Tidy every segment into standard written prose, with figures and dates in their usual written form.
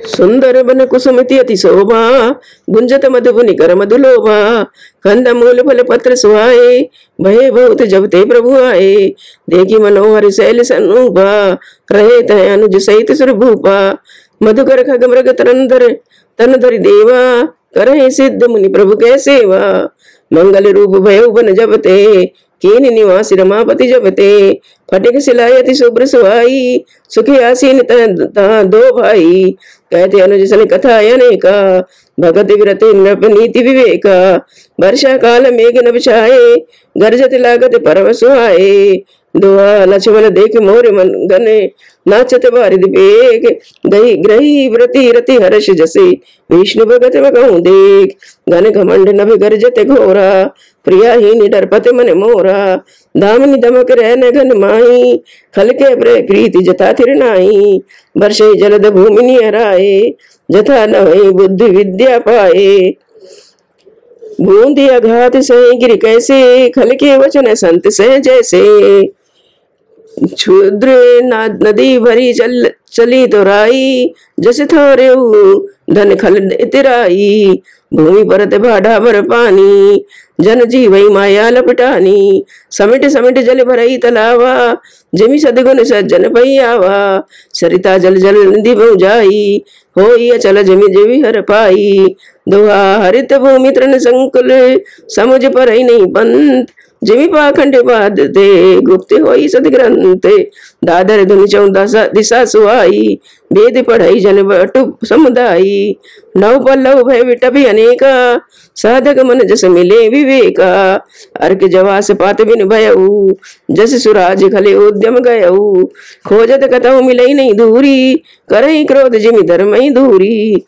सुंदर बन कुसुमति अति शोभा, गुंजत मधुपुनि कर मधुलोभा। कंद मूल फल पत्र सुहाए, भये बहुत जब ते प्रभु आए। देखी मनोहर शैल सनूपा, रहे तय अनुज सहित सुरभूपा। मधुकर खग मृग तरंधर तन धरि देवा, करहि सिद्ध मुनि प्रभु कै सेवा। मंगल रूप भय बन जबते, कीन निवासी रमापति जबते। फटिक सिलाई अति शुभ्र सुहाई, सुखी आसीन दो भाई। कहते अनुज सन कथा अनेका, भगत विरत नृप नीति विवेका। वर्षा काल मेघ नभ छाए, गरजत लागत परम सुहाए। दुआ लक्ष्मण देख मोर मन गने, नाचत बारिद बेग। गही ग्रही व्रति रति हर्ष जसे, विष्णु भगत मगहु देख। घन घमंड नभ गरजत घोरा, प्रिया ही निडर पति मन मोरा। दामनी दमक रहन घन माही, खल के प्रीति जता थिर नाही। वर्षे जलद भूमि निहराए, जथा नवै बुद्धि विद्या पाए। बूंदी अघात सह गिर कैसे, खल के वचन संत सह जैसे। क्षुद्र नदी भरी चली तो राई, जस थोरे धन खल तिराई। भूमि परत भाड़ा भर पानी, जन जीवई माया लपटानी। समिट समिट जल भरई तलावा, जमी सदगुण सज्जन पैयावा। सरिता जल जल नदी बहु जाई, होई अचल जमी जेवी हर पाई। दोहा हरित भूमि तृण संकुल, समुझ पर नहीं पंत। जिमि पाखंड बाद दे, गुप्त होई सदग्रंथ। दादर धुनि चौदह दिशा सुहाई, वेद पढ़ई जन बटु समुदायी। नव पल्लव भय विटपि अनेका, साधक मन जस मिले विवेका। अर्क जवास पात बिन भयऊ, जस सुराज खले उद्यम गयऊ। खोजत कतहु मिलई नहीं दूरी, करई क्रोध जिमि धर्मई दूरी।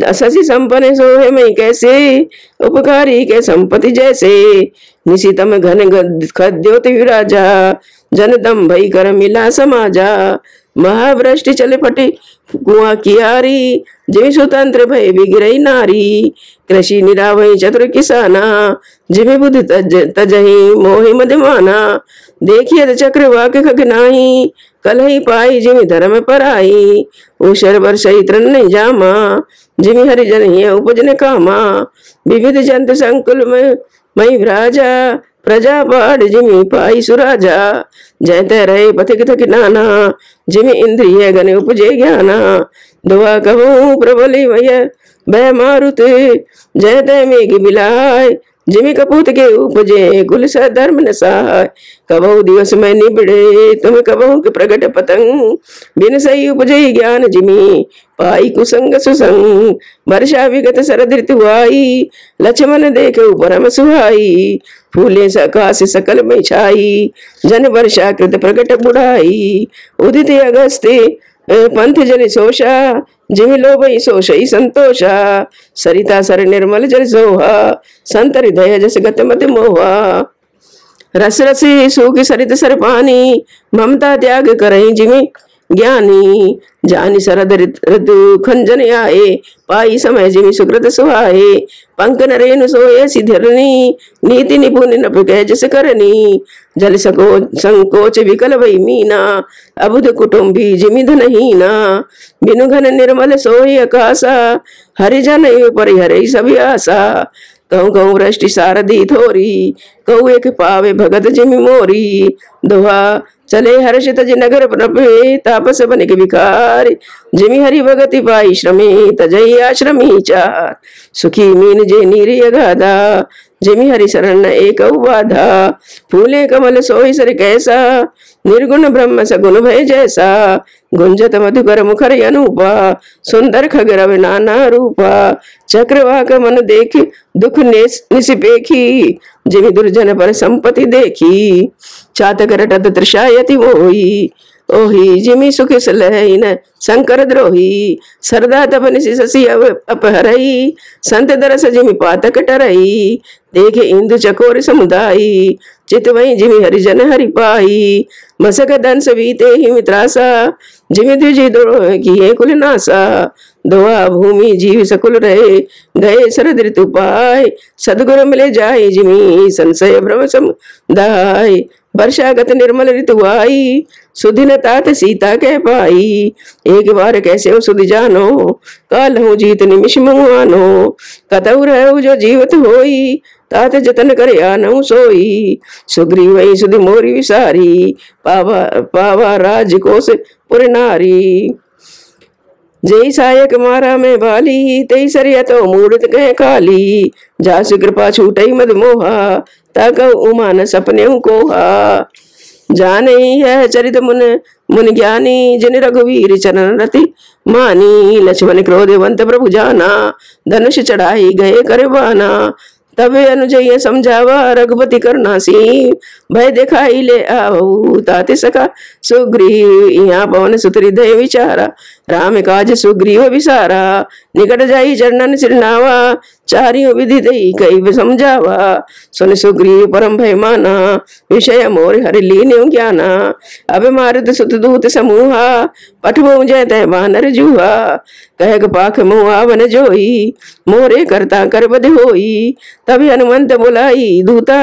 शशि संपन्न सोहे मई कैसे, उपकारी के संपत्ति जैसे। निशितम घन खद्योति विराजा, जन दम भई कर मिला समाजा। महावृष्टि चले फटे कुआं कियारी, जिमि स्वतंत्र भय बिगरई नारी। कृषि निरावई चतुर किसाना, जिमि बुद्धि तजहि मोहि मदमाना। देखिए चक्र वाक खग नाही, कलहि पाई जिमि धर्म पराई। ऊषर वर्षई तृण नहीं जामा, जिमि हरिजन ही उपजन कामा। विविध जंतु संकुल में मई विराजा, प्रजा बाढ़ जिमि पाई सुराजा। जयते रहे पथिक थक नाना, जिमि इंद्रिय गण उपजे ज्ञाना। दुआ कहूँ प्रबली भय मारुत, जयते मेघ बिलाय। जिमि कपूत के उपजे, कुल धर्म न सहाय। कबहु दिवस में निबड़े, तुम कबहु के प्रगट पतंग। बिन सही उपजे ज्ञान जिमि, पाई कुसंग सुसंग। वर्षा विगत शरद ऋतु आई, लक्ष्मण देखे परम सुहाई। फूले सकाश सकल में छाई, जन वर्षा कृत प्रगट बुढ़ाई। उदित अगस्त्य पंथ जल शोषा, जिमि लोभई शोषई संतोषा। सरिता सर निर्मल जल सोहा, संत हृदय जस गत मत मोहा। रस रसी सूखी सरित सर पानी, ममता त्याग करई जिमि ज्ञानी। जानि शरद ऋतु खंजन आए, पाई समय जिमि सुकृत सुहाए। पंक नरेनु सोए सिधरनी, नीति निपुण नभ कह जस करनी। जल सको संकोच विकल भई मीना, अबुध कुटुंबी जिमि धनहीना। बिनु घन निर्मल सोई आकाशा, हरिजन परिहरई सभी आशा। कहूँ कहूँ वृष्टि सारदी थोरी, कहूँ एक पावे भगत जिमि मोरी। दोहा चले हर्षित नगर प्रभे, तापस बन के विकार। जिमि हरि भगति पाई श्रमी, तजई आश्रमी चार। सुखी मीन जे नीर गाधा, जिमि हरि शरण एक बाधा। फूले कमल सोई सर कैसा, निर्गुण ब्रह्म सगुण भय जैसा। गुंजत मधुकर मुखर अनुपा, सुंदर खग रव नाना रूपा। चक्रवाक मन देख दुख निसिपेखी, जिमि दुर्जन पर संपत्ति देखी। चातक रटत तृषायति मोही, ओही जिमि सुख सलहि न शंकर द्रोही। सरदा तपन शशि अपहरई, संत दरस जिमि पातक टरई। देखे इंदु चकोर समुदायी, चित वही जिमि हरिजन हरि पाई। मसक दंस बीते ही मित्रासा, जिमि द्विज द्रोह किए कुल नासा। दोहा भूमि जीव सकुल रहे, गए शरद ऋतु पाय। सदगुरु मिले जाए जिमि, संशय भ्रम समुदाय। वर्षागत निर्मल ऋतु आई, सुदिन तात सीता कह पाई। एक बार कैसे हो सुधि जानो, काल हूँ जीत निमिष मुआनो। कतऊ रहु जो जीवत होई, तात जतन कर आनऊ सोई। सुग्रीव वही सुधि मोरी विसारी, पावा पावा राज कोस पुर नारी। जय सायक मारा में बाली, तई सरिया तो मूर्त गए काली। जासु कृपा छूटई मद मोहा, ताकऊ उमा न सपने कोहा। जाने यह चरित मुन मुन ज्ञानी, जिन रघुवीर चरण रति मानी। लक्ष्मण क्रोधवंत प्रभु जाना, धनुष चढ़ाई गए कर बाना। तबे अनुजय समझावा, रघुपति करनासी। भय दिखाई ले आओ, ताते सका सुग्रीव। यहाँ पवन सुत हृदय विचारा, राम काज सुग्रीव विसारा। निकट जाई चरणन सिरनावा, चारियों विधि दई कई समझावा। सुन सुग्रीव परम भय माना, विषय मोर हरि लीन्यो ज्ञाना। अब मारुत सुत दूत समूहा, पठवो जय तय बानर जूहा। कह पाख मुआ वन जोई, मोरे करता कर बध होई। तभी हनुमंत बुलाई दूता,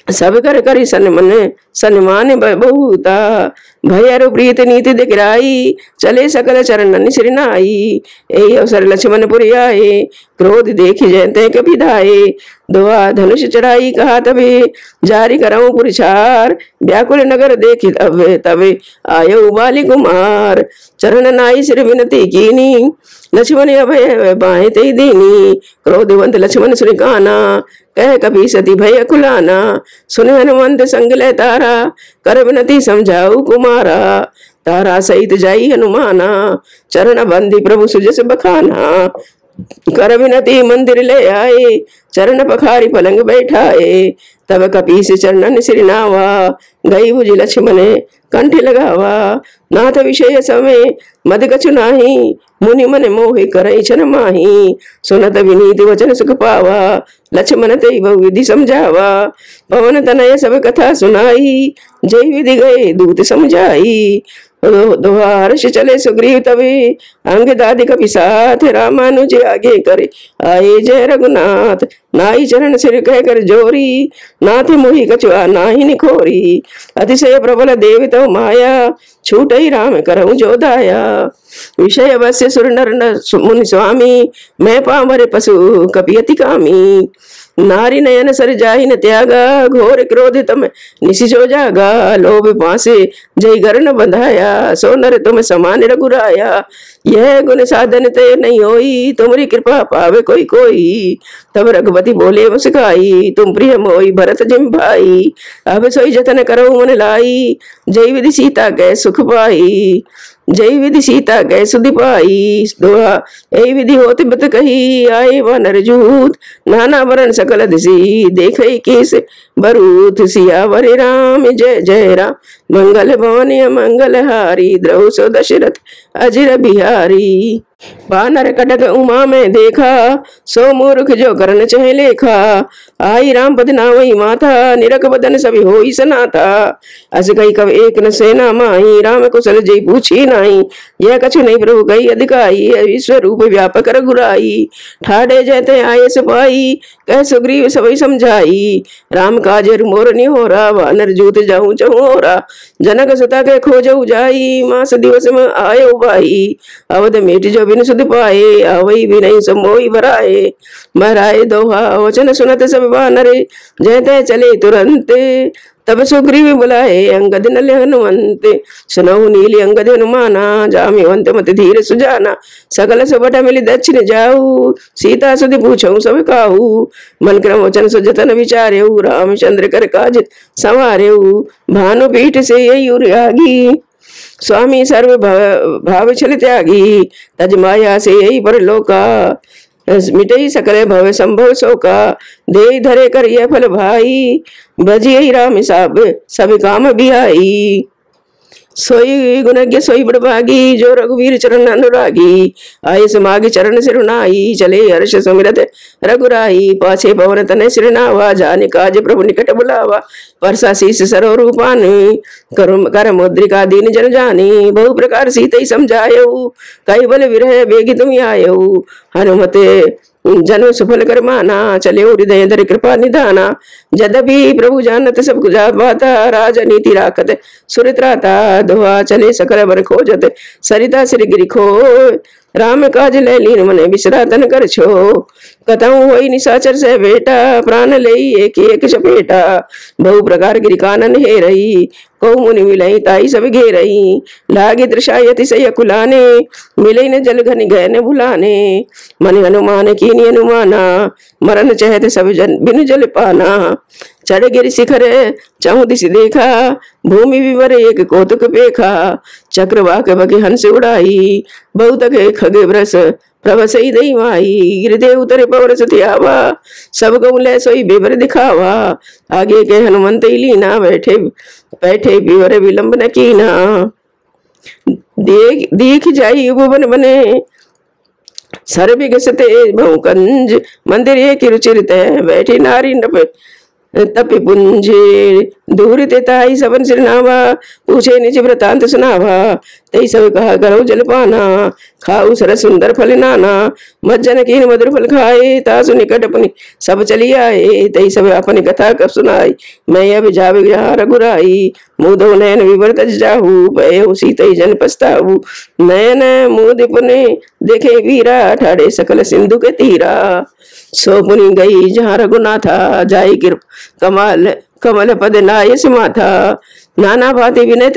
सब कर करी सन्मान बहुता। भैरव प्रीत नीति दिखराई, चले सकल चरणन सिरनाई। यही अवसर लक्ष्मण पुर आए, क्रोध देख जयते कपिधाए। दुआ धनुष चढ़ाई कहा तबे, जारी करऊं पुरछार। व्याकुल नगर देखि तबे, आयो बाली कुमार। चरण नाई सिर विनती कीनी, लक्ष्मण अभय बाहें ते दीनी। क्रोधवंत लक्ष्मण सुन काना, कह कपि सती भय खुलाना। सुन हनुमंत संग ले तारा, कर विनती समझाऊ कुमारा। तारा सहित जाई हनुमाना, चरण बंदी प्रभु सुजस बखाना। कर विनती मंदिर ले आए, चरण पखारी पलंग बैठाए। तब कपीस चरणन सिर नावा, गई भुज लक्ष्मण कंठ लगावा। नाथ विषय समय मद कछु नाही, मुनि मन मोहि करई छन माही। सुनत विनीत वचन सुख पावा, लक्ष्मण ते बहु विधि समझावा। पवन तनय सब कथा सुनाई, जय विधि गए दूत समझाई। दोहा हर्ष चले सुग्रीव तबे, अंग दादि कपि साथ। रामानुज आगे करे आए जय रघुनाथ। नाई चरण सिर कह कर जोरी, नाथ मोहि कछुआ नाही निखोरी। अतिशय प्रबल देव तव माया, छूटई राम करऊं जो दाया। विषय अवश्य सुर नर मुनि स्वामी, मैं पामर पशु कपि अति कामी। नारी नयन सर जाहि न त्यागा, घोर क्रोध तम निशि जो जागा। लोभ पासे जय घर न बंधाया, सो नर तुम समान रघुराया। यह गुण साधन ते नहीं होई, तुमरी कृपा पावे कोई कोई। तब रघुपति बोले मुस्काई, तुम प्रिय मोई भरत जिम भाई। अब सोई जतन करो मन लाई, जय विधि सीता कै सुख पाई। जय विधि सीता कै सुधि पाई। दोहा यही विधि होत बत कही, आए वानर जूत। नाना वरण सकल दिसी, देखई केस बरूथ। सियावर राम जय जय राम, मंगल भवन मंगल हारी। द्रौ सो दशरथ अजिर बिहारी। वानर कटक उमा में देखा, सो मूर्ख जो करन चह लेखा। आई राम पद नावई माथा, निरख बदन सभी होई सनाथा। अस कई कब एक न सेना माही, राम कुशल जय पूछी नाही। यह कछु नहीं प्रभु कई अधिकाई, विश्व रूप व्यापक रघुराई। ठाडे जयते आये सिपाही, कह सुग्रीव सबई समझाई। राम काज मोर निहोरा, वानर जूत जाऊं चहोरा। जनक सुता के खोजऊ जाई, मास दिवस में आयो भाई। अवध मेट जो बिन सुध पाए, आवई भी नहीं समोई भराए। महराए दोहा वचन सुनत सब वानरे, जयते चले तुरंत। तब सुग्रीव बुलाए अंगद नल हनुमंत। सुनऊ नील अंगद हनुमाना, जामिवंत मत धीर सुजाना। सकल सुबट मिली दक्षिण जाऊ, सीता सुधि पूछऊ सब काहू। मन क्रम वचन सुजतन विचार्यऊ, रामचंद्र कर काज संवार्यऊ। भानुपीठ से यही उर्यागी, स्वामी सर्व भाव छल त्यागी। तज माया से यही पर लोका, मिटई सकल भव संभव शोका। दे धरे कर यह फल भाई, बजिए राम सब काम बिहाई। सोई गुणज्ञ सोई बड़भागी, जो रघुवीर चरण अनुरागी। आये समागे चरण सिरुनाई, चले हर्ष सुमिरत रघुराई। पाछे पवन तनय सिर नावा, जाने काज प्रभु निकट बुलावा। परसा शीस सरो रूपान, कर मुद्रिका दीन जन जानी। बहु प्रकार सीतई समझायऊ, कई बल विरह बेगी तुम आयऊ। हनुमते जन्म सफल कर माना, चले हृदय धर कृपा निधाना। यद्यपि प्रभु जानत सब कुछ बाता, राजनीति राखत सुरत्राता। दोहा चले सकल बर खोजत, सरिता सिर गिरि खो। राम काज ले लीन मने बिसरा तन कर छो। कतहु होई निशाचर से बेटा, प्राण लई एक एक चपेटा। बहु प्रकार गिरि कानन हे रही, कौ मुनि मिलई ताई सब घेरई। लागे दृशायति सय कुलाने, मिले न जल घन गए न बुलाने। मन अनुमान कीनी अनुमाना, मरण चहत सब जन बिनु जल पाना। चढ़ गिरि शिखर चहु दिश देखा, भूमि विवर एक कौतुक पेखा। चक्रवाक बके हंस उड़ाई, बहुत के खग ब्रस प्रभसई दई माई। गिरदेव उतरे पवर सतियावा, सब गौ ले सोई बेबर दिखावा। आगे के हनुमंत लीना, बैठे बैठे विवर विलंब न कीना। देख जाई भुवन बने, सर बिगसते बहु कंज। मंदिर एक रुचिरत, बैठी नारी नप तपि पुंजे। दूर ते ताई सबन सिरनावा, पूछे निज वृतांत सुनावा। तई सब कहा करो जलपाना, खाऊ सरस सुंदर फल नाना। मज्जन कीन मधुर फल खाए, तासु निकट अपनी सब चली आए। तई सब अपनी कथा कब सुनाई, मैं अब जावे जहाँ रघुराई। मुदो नयन विवर तज जाहू, पयहु सीतई जन पछताहू। नयन मुद पुने देखे वीरा, ठाड़े सकल सिंधु के तीरा। सो पुनि गई जहाँ रघुनाथा, जाई कृप कमल कमल पद नायस माथा। नाना भांति विनय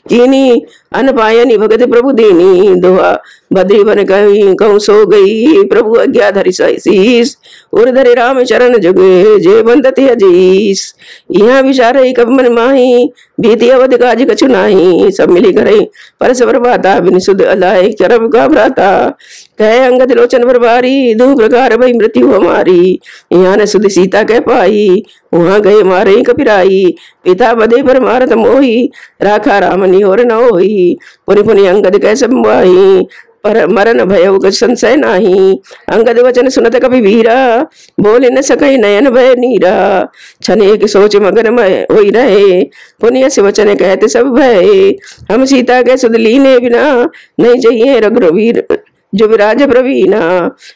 कीनी, अन पायनी भगत प्रभु दीनी। दोहा बद्री बन गई कहूँ सो गई, प्रभु आज्ञा धरि शीस। उर धरे राम चरण जुगे, जे बंदति अजीस। यहाँ विचार कब मन माही, भीति अवध काज कछु नाही। सब मिली करे परस्पर बाता, बिन सुध अलाय करब का भ्राता। कहे अंगद लोचन बरबारी, दो प्रकार भई मृत्यु हमारी। यहाँ न सुध सीता कह पाई, वहाँ गए मारे कपिराई। पिता बधे पर मारत मोही, राखा राम निहोर न होई। पुनि पुनि अंगद कह संवाही, पर मरण भय कुछ संशय नाही। अंगद वचन सुनत कपि वीरा, बोले न सकई नयन भय नीरा। छन एक सोच मगन में होई रहे, पुनि से वचन कहते सब भय। हम सीता के सुध लीने बिना, नहीं चाहिए रघुवीर जो विराज प्रवीणा।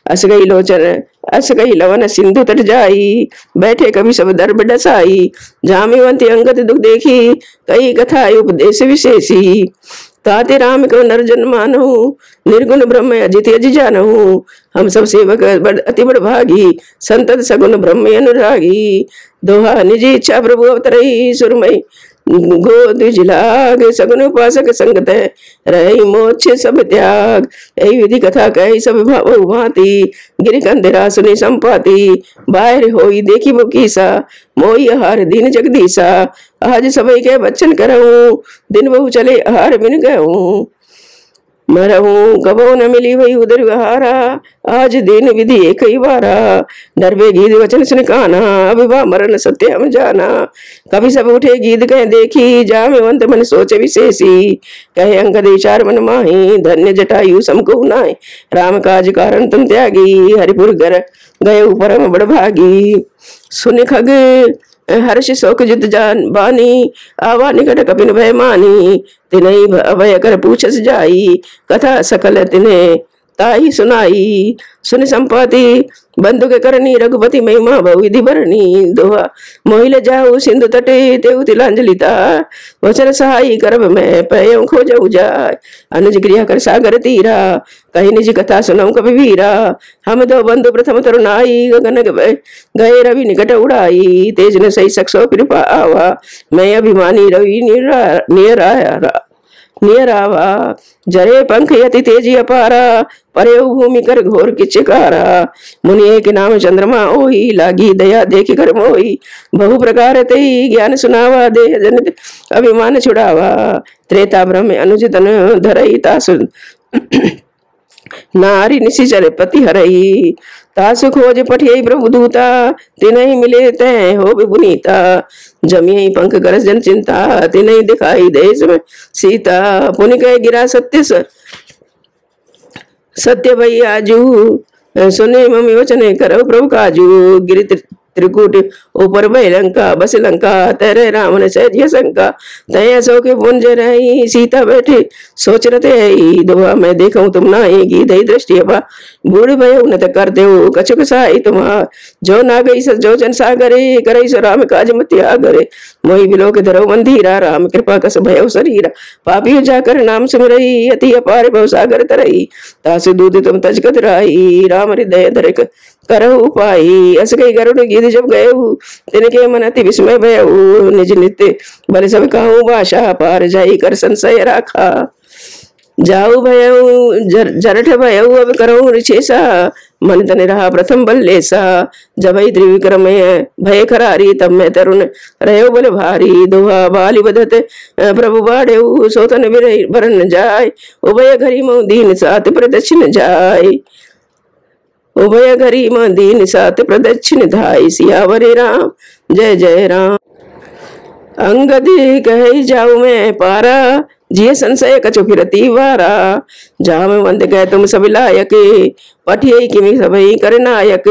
अस गई लोचन अस गई लवन सिंधु तट जाई, बैठे कभी सब दर्भ डसाई। जामिवंती अंगद दुख देखी, कई कथा उपदेश विशेषी। ताते राम को नरजन मानहु, निर्गुण ब्रह्म अजित अजि जानहु। हम सब सेवक अति बड़ भागी, संतत सगुन ब्रह्म अनुरागी। दोहा निजी इच्छा प्रभु अवतरई, सुरमई गोद जिलाग। सगुन उपासक संगत रही, मोक्ष सब त्याग। यही विधि कथा कही सब भांति, गिरि कंधरा सुनी संपाति। बाहर होई देखी बुकीसा, मोई आहार दीन जगदीसा। आज सबई के बच्चन करऊं, दिन बहु चले आहार बिन गऊं। मरहूं कबो न मिली वही उदर गहारा, आज दिन विधि एक ही बारा। डरबे गीत वचन सुन काना, अभिभा मरण सत्य हम जाना। कभी सब उठे गीत कह देखी, जामेवंत मन सोचे विशेषी। कहे अंगद विचार मन माही, धन्य जटायु समको नाय। राम काज कारण तुम त्यागी, हरिपुर घर गए परम बड़ भागी। सुन खग हर्ष शोक जुत जान बानी, आवा निकट कपिन भय मानी। तिनहि अभय कर पूछस जाई, कथा सकल तिने ताही सुनाई। सुन संपाति बंधु के करनी, रघुपति महिमा बहु विधि भरनी। दोहा मोहिल जाऊ सिंधु तटे, तेउ तिलांजलिता। वचन सहाई करब मैं, पयउ खोजऊ जाय। अनुज क्रिया कर सागर तीरा, कही निज कथा सुनऊ कपि वीरा। हम दो बंधु प्रथम तरुणाई, गगन गए रवि निकट उड़ाई। तेज न सही सक्सो कृपा आवा, मैं अभिमानी रवि नियरावा। जरे पंख यति तेजी अपारा, परे भूमि कर घोर किचकारा। मुनि एक नाम चंद्रमा ओही, लागी दया देखी कर मोही। बहु प्रकार तेई ज्ञान सुनावा, देह जनित अभिमान छुड़ावा। त्रेता ब्रह्म अनुज तन धरई, तासु नारी निशिचर पति हरई। तासु खोज पठियई प्रभु दूता, तिनहि मिले तै हो विपुनीता। जमियई पंख गरज जन चिंता, तिनहि दिखाई देश में सीता। पुनि कह गिरा सत्य सत्य भई आजू, सुने मम्मी वचने करो प्रभु काजू। गिरि त्रिकूट ऊपर भय लंका बस लंका तेरे रावण सहज शंका तय सो के पुंज रही सीता बैठे सोच रते है दुआ मैं देखूं तुम ना आएगी दही दृष्टि बूढ़ भय उन्नत कर दे कछुक साई तुम्हार जो ना गई जो जन सागरे करे सो राम काज मत आगरे मोहि बिलोक धरो मंदिरा राम कृपा कस भयो शरीरा पापी जाकर नाम सुमरई अति अपार भव सागर तरई तासु दूध तुम तज कतराई राम हृदय धर करहु पाई अस गई गरुड़ गीत जब गए तिनके मन अति विस्मय भयऊ निज नित्य बल सब कहूँ भाषा पार जाई कर संशय राखा जाऊ भयऊ जरठ भयऊ अब करहु ऋषेसा मन तन रहा प्रथम बल लेसा जब त्रिविक्रम भय खरारी तब मैं तरुण रहो बल भारी दोहा बाली बदत प्रभु बाढ़ेऊ सोतन बरन जाय उभय घरी मऊ दीन सात प्रदक्षिण जाय उभय घरी मऊ दीन सात प्रदक्षिण धाय सियावर राम जय जय राम। अंगद कह जाऊ मैं पारा जिये संशय कछु फिरती वारा जाम वंद कह तुम सब लायक पठिये किमि सबई कर नायक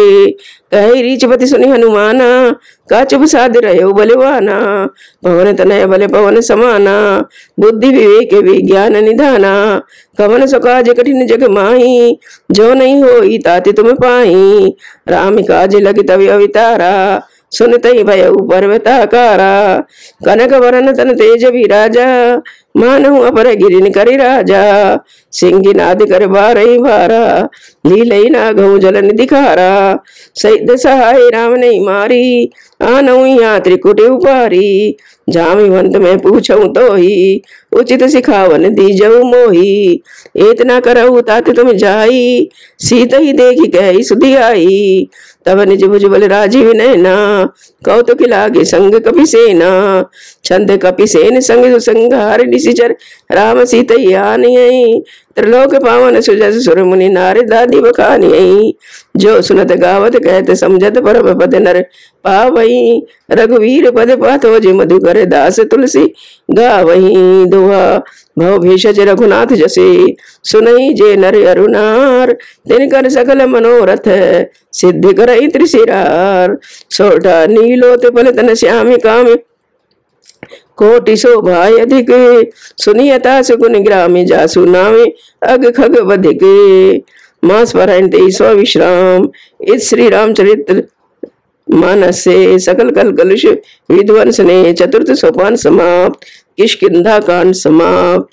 कह रीचपति सुनि हनुमाना का चुप साध रहे बलवाना पवन तनय बल पवन समाना बुद्धि विवेक विज्ञान निधाना कवन सकाज कठिन जग माही जो नहीं होई ताति तुम पाई राम काज लगी तवि अवितारा सुनतई भय पर्वताकारा कनक वरन तन तेज विराजा मानहु अपर गिरिन करि राजा सिंह नाद कर बारही भारा लीलई नागहु जलन दिखारा सैद सहाय राम नहीं मारी आनऊ यहाँ त्रिकुट उपारी जामिवंत में पूछऊं तो ही उचित सिखावन दीजऊ मोही इतना करऊ तात तुम जाई सीत ही देखी कही सुधी आई तब निज भुज बल राजीव नैना कौतुक लागे संग कपि सेना छंद कपि सेन संग संघार निशिचर राम सीतैयान त्रिलोक पावन सुजस सुर मुनि नारद आदि बखानी जो सुनत गावत कहत समझत परम पद नर पावई रघुवीर पद पाथो जि मधुकर दास तुलसी गावही दोहा भव भेषज रघुनाथ जसे सुनई जे नर अरुणार तिनकर सकल मनोरथ सिद्धि करई त्रिशिरार सोटा नीलोत पल तन श्याम काम कोटि शोभा अधिक सुनियता सुगुन ग्रामी जासु नामे अग खग बधिक मास पारायण 23वां विश्राम। इस श्री रामचरित्र मानस से सकल कल कलुष विध्वंस ने चतुर्थ सोपान समाप्त। किष्किंधा कांड समाप्त।